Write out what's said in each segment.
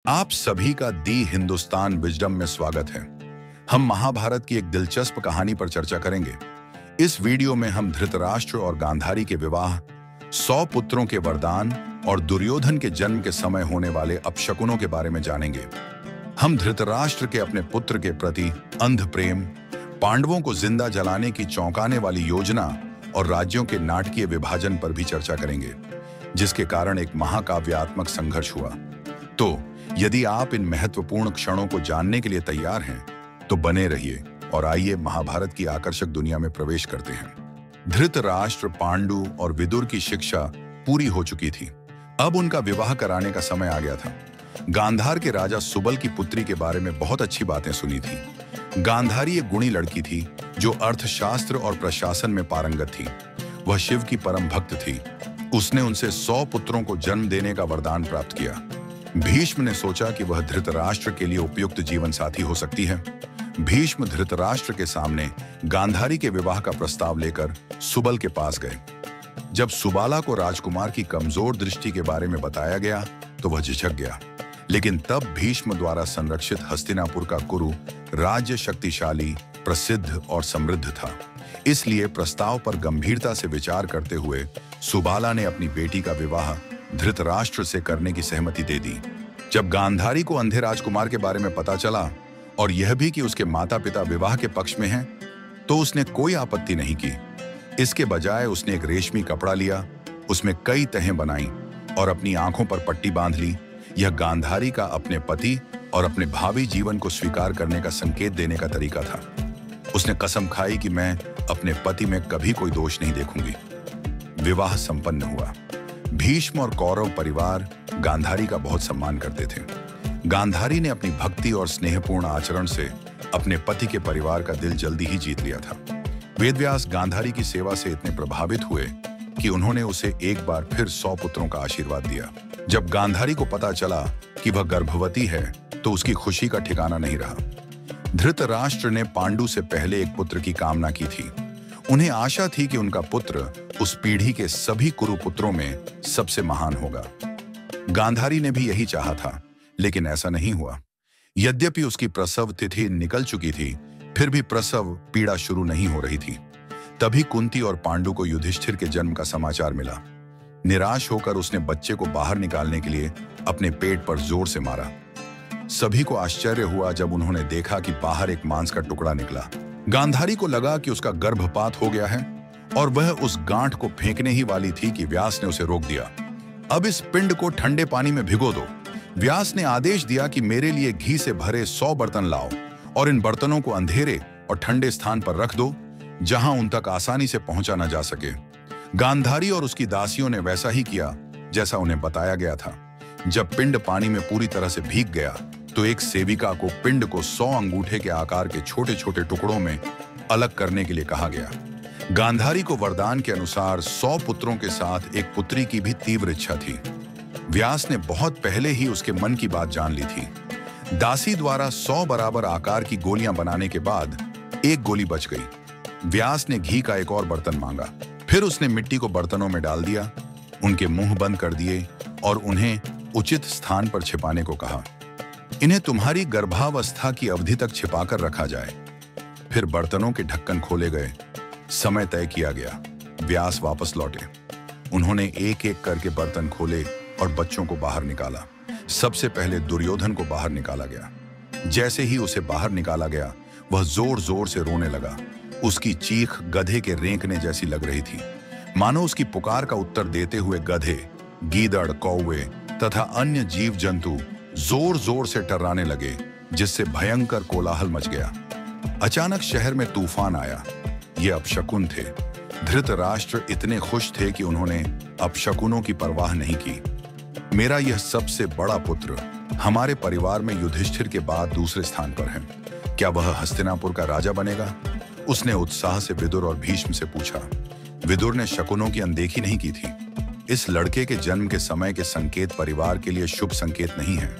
आप सभी का दी हिंदुस्तान विजडम में स्वागत है। हम महाभारत की एक दिलचस्प कहानी पर चर्चा करेंगे। इस वीडियो में हम धृतराष्ट्र और गांधारी के विवाह, 100 पुत्रों के वरदान और दुर्योधन के जन्म के समय होने वाले अपशकुनों के बारे में जानेंगे। हम धृतराष्ट्र के अपने पुत्र के प्रति अंध प्रेम, पांडवों को जिंदा जलाने की चौंकाने वाली योजना और राज्यों के नाटकीय विभाजन पर भी चर्चा करेंगे, जिसके कारण एक महाकाव्यात्मक संघर्ष हुआ। तो यदि आप इन महत्वपूर्ण क्षणों को जानने के लिए तैयार हैं, तो बने रहिए और आइए महाभारत की आकर्षक दुनिया में प्रवेश करते हैं। धृतराष्ट्र, पांडु और विदुर की शिक्षा पूरी हो चुकी थी। अब उनका विवाह कराने का समय आ गया था। गांधार के राजा सुबल की पुत्री के बारे में बहुत अच्छी बातें सुनी थी। गांधारी एक गुणी लड़की थी जो अर्थशास्त्र और प्रशासन में पारंगत थी। वह शिव की परम भक्त थी। उसने उनसे 100 पुत्रों को जन्म देने का वरदान प्राप्त किया। भीष्म ने सोचा कि वह धृतराष्ट्र के लिए उपयुक्त जीवन साथी हो सकती है। भीष्म धृतराष्ट्र के सामने गांधारी के विवाह का प्रस्ताव लेकर सुबल के पास गए। जब सुबाला को राजकुमार की कमजोर दृष्टि के बारे में बताया गया तो वह झिझक गया। लेकिन तब भीष्म द्वारा संरक्षित हस्तिनापुर का कुरु राज्य शक्तिशाली, प्रसिद्ध और समृद्ध था। इसलिए प्रस्ताव पर गंभीरता से विचार करते हुए सुबाला ने अपनी बेटी का विवाह धृतराष्ट्र से करने की सहमति दे दी। जब गांधारी को अंधे राजकुमार के बारे में पता चला और यह भी कि उसके माता पिता विवाह के पक्ष में हैं, तो उसने कोई आपत्ति नहीं की। इसके बजाय उसने एक रेशमी कपड़ा लिया, उसमें कई तहें बनाई और अपनी आंखों पर पट्टी बांध ली। यह गांधारी का अपने पति और अपने भावी जीवन को स्वीकार करने का संकेत देने का तरीका था। उसने कसम खाई कि मैं अपने पति में कभी कोई दोष नहीं देखूंगी। विवाह संपन्न हुआ। भीष्म और कौरव परिवार गांधारी का बहुत सम्मान करते थे। गांधारी ने अपनी भक्ति और स्नेहपूर्ण आचरण से अपने पति के परिवार का दिल जल्दी ही जीत लिया था। वेदव्यास गांधारी की सेवा से इतने प्रभावित हुए कि उन्होंने उसे एक बार फिर 100 पुत्रों का आशीर्वाद दिया। जब गांधारी को पता चला कि वह गर्भवती है, तो उसकी खुशी का ठिकाना नहीं रहा। धृतराष्ट्र ने पांडु से पहले एक पुत्र की कामना की थी। उन्हें आशा थी कि उनका पुत्र उस पीढ़ी के सभी कुरुपुत्रों में सबसे महान होगा। गांधारी ने भी यही चाहा था, लेकिन ऐसा नहीं हुआ। यद्यपि उसकी प्रसव तिथि निकल चुकी थी, फिर भी प्रसव पीड़ा शुरू नहीं हो रही थी। तभी कुंती और पांडु को युधिष्ठिर के जन्म का समाचार मिला। निराश होकर उसने बच्चे को बाहर निकालने के लिए अपने पेट पर जोर से मारा। सभी को आश्चर्य हुआ जब उन्होंने देखा कि बाहर एक मांस का टुकड़ा निकला। गांधारी को लगा कि उसका गर्भपात हो गया है और वह उस गांठ को फेंकने ही वाली थी कि व्यास ने उसे रोक दिया। अब इस पिंड को ठंडे पानी में भिगो दो। व्यास ने आदेश दिया कि मेरे लिए घी से भरे 100 बर्तन लाओ और इन बर्तनों को अंधेरे और ठंडे स्थान पर रख दो, जहां उन तक आसानी से पहुंचा न जा सके। गांधारी और उसकी दासियों ने वैसा ही किया जैसा उन्हें बताया गया था। जब पिंड पानी में पूरी तरह से भीग गया, तो एक सेविका को पिंड को 100 अंगूठे के आकार के छोटे छोटे टुकड़ों में अलग करने के लिए कहा गया। गांधारी को वरदान के अनुसार 100 पुत्रों के साथ एक पुत्री की भी तीव्र इच्छा थी। व्यास ने बहुत पहले ही उसके मन की बात जान ली थी। दासी द्वारा 100 बराबर आकार की गोलियां बनाने के बाद एक गोली बच गई। व्यास ने घी का एक और बर्तन मांगा। फिर उसने मिट्टी को बर्तनों में डाल दिया, उनके मुंह बंद कर दिए और उन्हें उचित स्थान पर छिपाने को कहा। इन्हें तुम्हारी गर्भावस्था की अवधि तक छिपाकर रखा जाए। फिर बर्तनों के ढक्कन खोले गए। समय तय किया गया। व्यास वापस लौटे। उन्होंने एक एक करके बर्तन खोले और बच्चों को बाहर निकाला। सबसे पहले दुर्योधन को बाहर निकाला गया। जैसे ही उसे बाहर निकाला गया, वह जोर जोर से रोने लगा। उसकी चीख गधे के रेंकने जैसी लग रही थी, मानो उसकी पुकार का उत्तर देते हुए गधे, गीदड़, कौवे तथा अन्य जीव जंतु जोर जोर से टर्राने लगे, जिससे भयंकर कोलाहल मच गया। अचानक शहर में तूफान आया। ये अपशकुन थे। धृतराष्ट्र इतने खुश थे कि उन्होंने अपशकुनों की परवाह नहीं की। मेरा यह सबसे बड़ा पुत्र हमारे परिवार में युधिष्ठिर के बाद दूसरे स्थान पर है। क्या वह हस्तिनापुर का राजा बनेगा? उसने उत्साह से विदुर और भीष्म से पूछा। विदुर ने शकुनों की अनदेखी नहीं की थी। इस लड़के के जन्म के समय के संकेत परिवार के लिए शुभ संकेत नहीं है।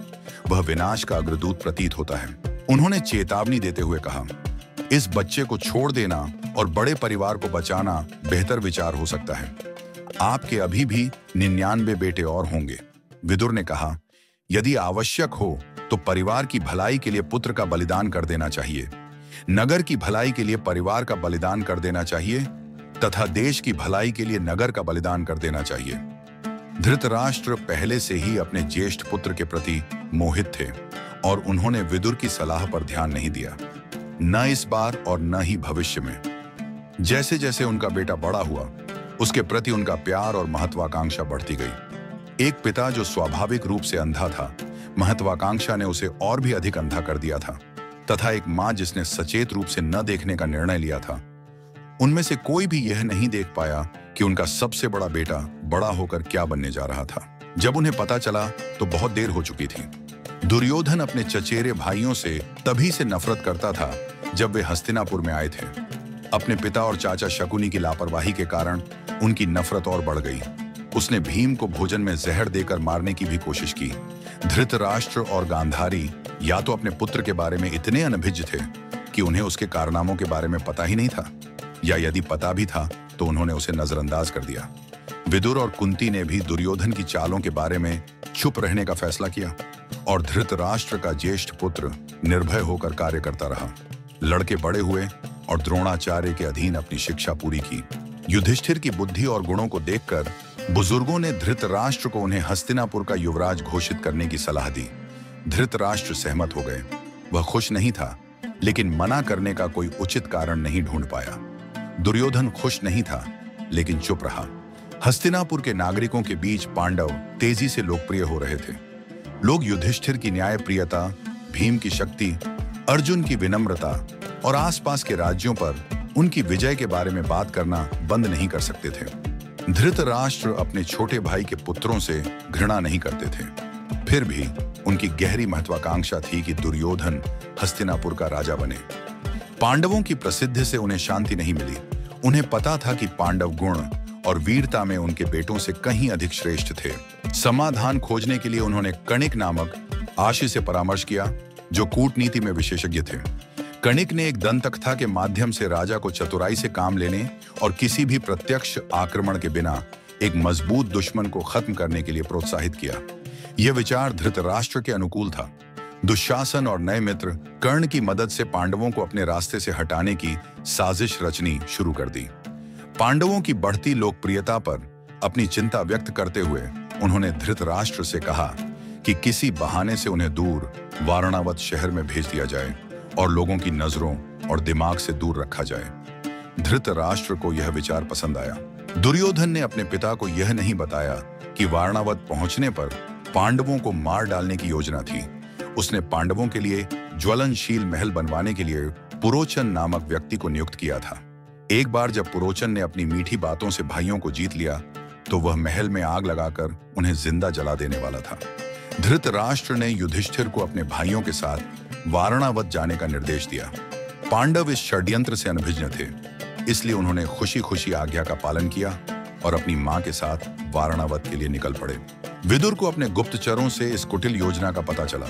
वह विनाश का अग्रदूत प्रतीत होता है। उन्होंने चेतावनी देते हुए कहा, इस बच्चे को छोड़ देना और बड़े परिवार को बचाना बेहतर विचार हो सकता है। आपके अभी भी 99 बेटे और होंगे। विदुर ने कहा, यदि आवश्यक हो तो परिवार की भलाई के लिए पुत्र का बलिदान कर देना चाहिए, नगर की भलाई के लिए परिवार का बलिदान कर देना चाहिए तथा देश की भलाई के लिए नगर का बलिदान कर देना चाहिए। धृतराष्ट्र पहले से ही अपने ज्येष्ठ पुत्र के प्रति मोहित थे और उन्होंने विदुर की सलाह पर ध्यान नहीं दिया, न इस बार और न ही भविष्य में। जैसे जैसे उनका बेटा बड़ा हुआ, उसके प्रति उनका प्यार और महत्वाकांक्षा बढ़ती गई। एक पिता जो स्वाभाविक रूप से अंधा था, महत्वाकांक्षा ने उसे और भी अधिक अंधा कर दिया था, तथा एक मां जिसने सचेत रूप से न देखने का निर्णय लिया था। उनमें से कोई भी यह नहीं देख पाया कि उनका सबसे बड़ा बेटा बड़ा होकर क्या बनने जा रहा था। जब उन्हें पता चला तो बहुत देर हो चुकी थी। दुर्योधन अपने चचेरे भाइयों से तभी से नफरत करता था जब वे हस्तिनापुर में आए थे। अपने पिता और चाचा शकुनी की लापरवाही के कारण उनकी नफरत और बढ़ गई। उसने भीम को भोजन में जहर देकर मारने की भी कोशिश की। धृतराष्ट्र और गांधारी या तो अपने पुत्र के बारे में इतने अनभिज्ञ थे कि उन्हें उसके कारनामों के बारे में पता ही नहीं था, या यदि पता भी था तो उन्होंने उसे नजरअंदाज कर दिया। विदुर और कुंती ने भी दुर्योधन की चालों के बारे में चुप रहने का फैसला किया और धृतराष्ट्र का ज्येष्ठ पुत्र निर्भय होकर कार्य करता रहा। लड़के बड़े हुए और द्रोणाचार्य के अधीन अपनी शिक्षा पूरी की। युधिष्ठिर की बुद्धि और गुणों को देखकर बुजुर्गों ने धृतराष्ट्र को उन्हें हस्तिनापुर का युवराज घोषित करने की सलाह दी। धृतराष्ट्र सहमत हो गए। वह खुश नहीं था, लेकिन मना करने का कोई उचित कारण नहीं ढूंढ पाया। दुर्योधन खुश नहीं था, लेकिन चुप रहा। हस्तिनापुर के नागरिकों के बीच पांडव तेजी से लोकप्रिय हो रहे थे। लोग युधिष्ठिर की न्यायप्रियता, भीम की शक्ति, अर्जुन की विनम्रता और आसपास के राज्यों पर उनकी विजय के बारे में बात करना बंद नहीं कर सकते थे। धृतराष्ट्र अपने छोटे भाई के पुत्रों से घृणा नहीं करते थे, फिर भी उनकी गहरी महत्वाकांक्षा थी कि दुर्योधन हस्तिनापुर का राजा बने। पांडवों की प्रसिद्धि से उन्हें शांति नहीं मिली। उन्हें पता था कि पांडव गुण और वीरता में उनके बेटों से कहीं अधिक श्रेष्ठ थे। समाधान खोजने के लिए उन्होंने कणिक नामक आशी से परामर्श किया, जो कूटनीति में विशेषज्ञ थे। कणिक ने एक दंतकथा के माध्यम से राजा को चतुराई से काम लेने और किसी भी प्रत्यक्ष आक्रमण के बिना एक मजबूत दुश्मन को खत्म करने के लिए प्रोत्साहित किया। यह विचार धृतराष्ट्र के अनुकूल था। दुशासन और नए मित्र कर्ण की मदद से पांडवों को अपने रास्ते से हटाने की साजिश रचनी शुरू कर दी। पांडवों की बढ़ती लोकप्रियता पर अपनी चिंता व्यक्त करते हुए उन्होंने धृतराष्ट्र से कहा कि किसी बहाने से उन्हें दूर वारणावत शहर में भेज दिया जाए और लोगों की नजरों और दिमाग से दूर रखा जाए। धृतराष्ट्र को यह विचार पसंद आया। दुर्योधन ने अपने पिता को यह नहीं बताया कि वारणावत पहुंचने पर पांडवों को मार डालने की योजना थी। उसने पांडवों के लिए ज्वलनशील महल बनवाने के लिए पुरोचन नामक व्यक्ति को नियुक्त किया था। एक बार जब पुरोचन ने अपनी मीठी बातों से भाइयों को जीत लिया तो वह महल में आग लगाकर उन्हें जिंदा जला देने वाला था। धृतराष्ट्र ने युधिष्ठिर को अपने भाइयों के साथ वारणावत जाने का निर्देश दिया। पांडव इस षड्यंत्र से अनभिज्ञ थे, इसलिए उन्होंने खुशी खुशी आज्ञा का पालन किया और अपनी मां के साथ वारणावत के लिए निकल पड़े। विदुर को अपने गुप्तचरों से इस कुटिल योजना का पता चला।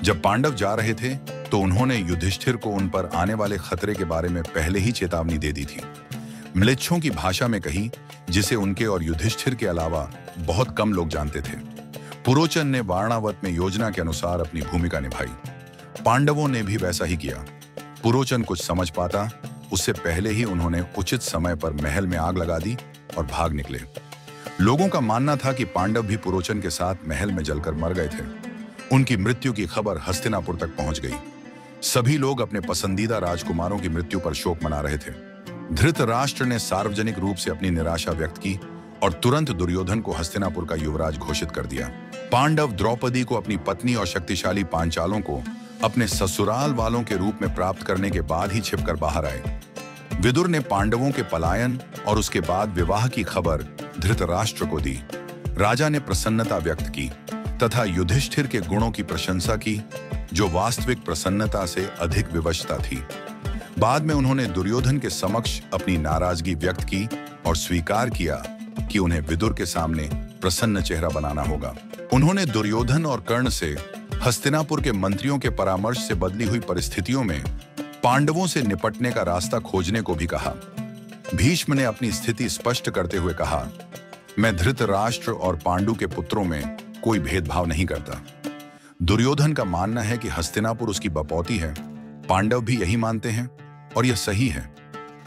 जब पांडव जा रहे थे तो उन्होंने युधिष्ठिर को उन पर आने वाले खतरे के बारे में पहले ही चेतावनी दे दी थी। म्लेच्छों की भाषा में कही, जिसे उनके और युधिष्ठिर के अलावा बहुत कम लोग जानते थे। पुरोचन ने वारणावत में योजना के अनुसार अपनी भूमिका निभाई। पांडवों ने भी वैसा ही किया। पुरोचन कुछ समझ पाता उससे पहले ही उन्होंने उचित समय पर महल में आग लगा दी और भाग निकले। लोगों का मानना था कि पांडव भी पुरोचन के साथ महल में जलकर मर गए थे। उनकी मृत्यु की खबर हस्तिनापुर तक पहुंच गई। सभी लोग अपने पसंदीदा राजकुमारों की मृत्यु पर शोक मना रहे थे। धृतराष्ट्र ने सार्वजनिक रूप से अपनी निराशा व्यक्त की और तुरंत दुर्योधन को हस्तिनापुर का युवराज घोषित कर दिया। पांडव द्रौपदी को अपनी पत्नी और शक्तिशाली पांचालों को अपने ससुराल वालों के रूप में प्राप्त करने के बाद ही छिपकर बाहर आए। विदुर ने पांडवों के पलायन और उसके बाद विवाह की खबर धृतराष्ट्र को दी। राजा ने प्रसन्नता व्यक्त की तथा युधिष्ठिर के गुणों की प्रशंसा की, जो वास्तविक प्रसन्नता से अधिक विवशता थी। बाद में उन्होंने दुर्योधन के समक्ष अपनी नाराजगी व्यक्त की और स्वीकार किया कि उन्हें विदुर के सामने प्रसन्न चेहरा बनाना होगा। उन्होंने दुर्योधन और कर्ण से हस्तिनापुर के मंत्रियों के परामर्श से बदली हुई परिस्थितियों में पांडवों से निपटने का रास्ता खोजने को भी कहा। भीष्म ने अपनी स्थिति स्पष्ट करते हुए कहा, मैं धृतराष्ट्र और पांडु के पुत्रों में कोई भेदभाव नहीं करता। दुर्योधन का मानना है कि हस्तिनापुर उसकी बपौती है। पांडव भी यही मानते हैं और यह सही है।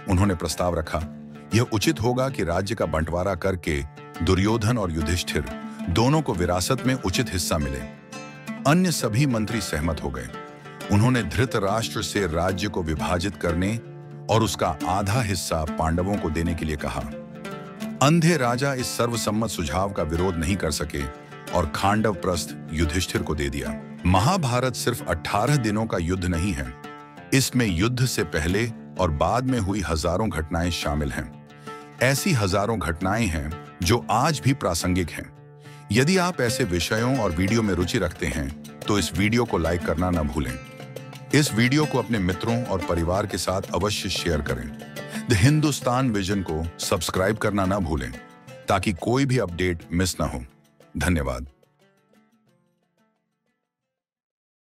उन्होंने प्रस्ताव रखा, यह उचित होगा कि राज्य का बंटवारा करके दुर्योधन और युधिष्ठिर दोनों को विरासत में उचित हिस्सा मिले। अन्य सभी मंत्री सहमत हो गए। उन्होंने धृतराष्ट्र से राज्य को विभाजित करने और उसका आधा हिस्सा पांडवों को देने के लिए कहा। अंधे राजा इस सर्वसम्मत सुझाव का विरोध नहीं कर सके और खांडव प्रस्थ युधिष्ठिर को दे दिया। महाभारत सिर्फ 18 दिनों का युद्ध नहीं है। इसमें युद्ध से पहले और बाद में हुई हजारों घटनाएं शामिल हैं। ऐसी हजारों घटनाएं हैं जो आज भी प्रासंगिक हैं। यदि आप ऐसे विषयों और वीडियो में रुचि रखते हैं तो इस वीडियो को लाइक करना न भूलें। इस वीडियो को अपने मित्रों और परिवार के साथ अवश्य शेयर करें। द हिंदुस्तान विजन को सब्सक्राइब करना न भूलें ताकि कोई भी अपडेट मिस न हो। धन्यवाद।